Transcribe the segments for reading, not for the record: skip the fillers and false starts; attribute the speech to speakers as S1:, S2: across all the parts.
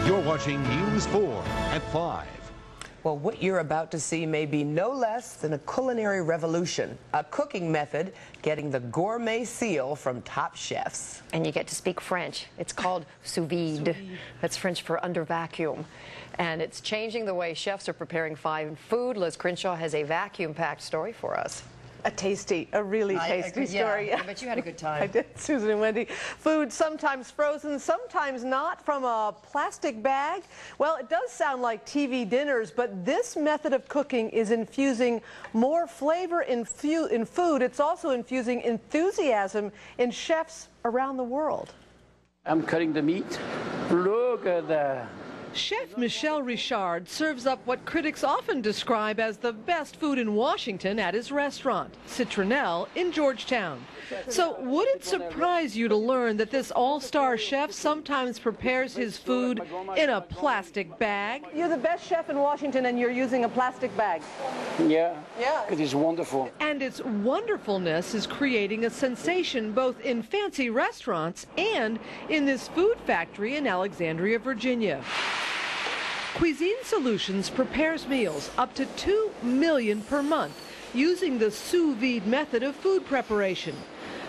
S1: You're watching News 4 at 5.
S2: Well, what you're about to see may be no less than a culinary revolution, a cooking method getting the gourmet seal from top chefs.
S3: And you get to speak French. It's called Sous Vide. That's French for under vacuum. And it's changing the way chefs are preparing fine food. Liz Crenshaw has a vacuum-packed story for us.
S4: A really tasty story.
S3: Yeah, I bet you had a good time.
S4: I did, Susan and Wendy. Food sometimes frozen, sometimes not, from a plastic bag. Well, it does sound like TV dinners, but this method of cooking is infusing more flavor in food. It's also infusing enthusiasm in chefs around the world.
S5: I'm cutting the meat. Look at that.
S4: Chef Michel Richard serves up what critics often describe as the best food in Washington at his restaurant, Citronelle in Georgetown. So would it surprise you to learn that this all-star chef sometimes prepares his food in a plastic bag? You're the best chef in Washington and you're using a plastic bag.
S5: Yeah, it is wonderful.
S4: And its wonderfulness is creating a sensation both in fancy restaurants and in this food factory in Alexandria, Virginia. Cuisine Solutions prepares meals up to 2 million per month using the sous vide method of food preparation.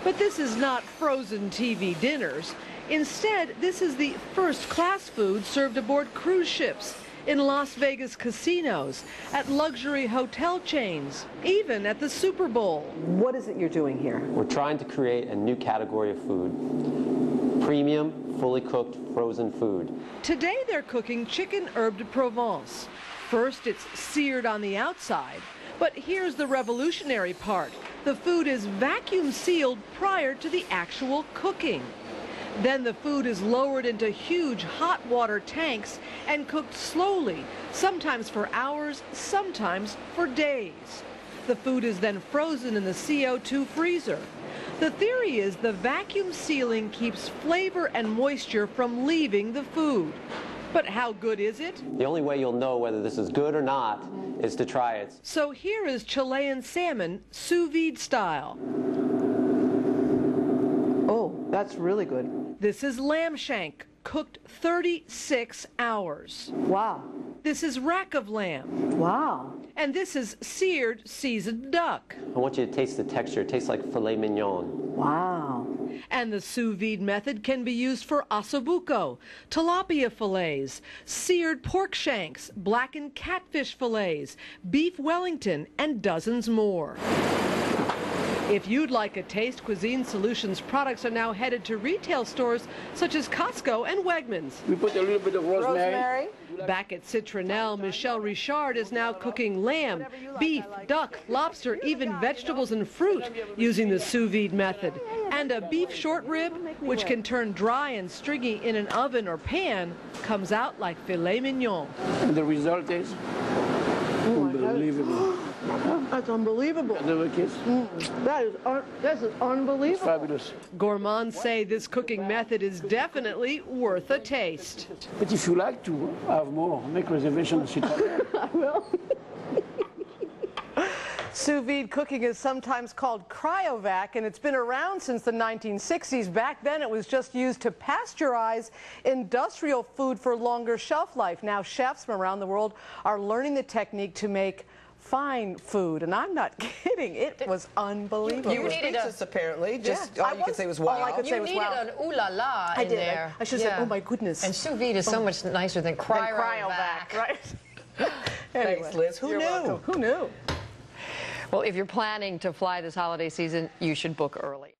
S4: But this is not frozen TV dinners. Instead, this is the first-class food served aboard cruise ships, in Las Vegas casinos, at luxury hotel chains, even at the Super Bowl. What is it you're doing here?
S6: We're trying to create a new category of food. Premium, fully cooked, frozen food.
S4: Today they're cooking chicken herbe de Provence. First it's seared on the outside, but here's the revolutionary part. The food is vacuum sealed prior to the actual cooking. Then the food is lowered into huge hot water tanks and cooked slowly, sometimes for hours, sometimes for days. The food is then frozen in the CO2 freezer. The theory is the vacuum sealing keeps flavor and moisture from leaving the food. But how good is it?
S6: The only way you'll know whether this is good or not is to try it.
S4: So here is Chilean salmon, sous vide style. Oh, that's really good. This is lamb shank, cooked 36 hours. Wow. This is rack of lamb. Wow. And this is seared seasoned duck.
S6: I want you to taste the texture. It tastes like filet mignon.
S4: Wow. And the sous vide method can be used for ossobuco, tilapia fillets, seared pork shanks, blackened catfish fillets, beef Wellington, and dozens more. If you'd like a taste, Cuisine Solutions products are now headed to retail stores such as Costco and Wegmans.
S5: We put a little bit of rosemary.
S4: Back at Citronelle, Michel Richard is now cooking lamb, beef, duck, lobster, even vegetables and fruit using the sous vide method. And a beef short rib, which can turn dry and stringy in an oven or pan, comes out like filet mignon.
S5: And the result is unbelievable.
S4: That's unbelievable.
S5: Another kiss.
S4: This is unbelievable.
S5: It's fabulous.
S4: Gourmands say this cooking method is definitely worth a taste.
S5: But if you like to have more, make reservations.
S4: I will. Sous vide cooking is sometimes called cryovac, and it's been around since the 1960s. Back then, it was just used to pasteurize industrial food for longer shelf life. Now, chefs from around the world are learning the technique to make fine food, and I'm not kidding. It was unbelievable.
S2: You were speechless, apparently. Just all you could say was wow.
S4: All I could say was wow.
S3: You needed an ooh la la in there.
S4: I should have said, oh my goodness.
S3: And sous vide is so much nicer than cryovac.
S4: Right?
S2: Anyway, thanks, Liz. Who knew?
S4: Welcome. Who knew?
S3: Well, if you're planning to fly this holiday season, you should book early.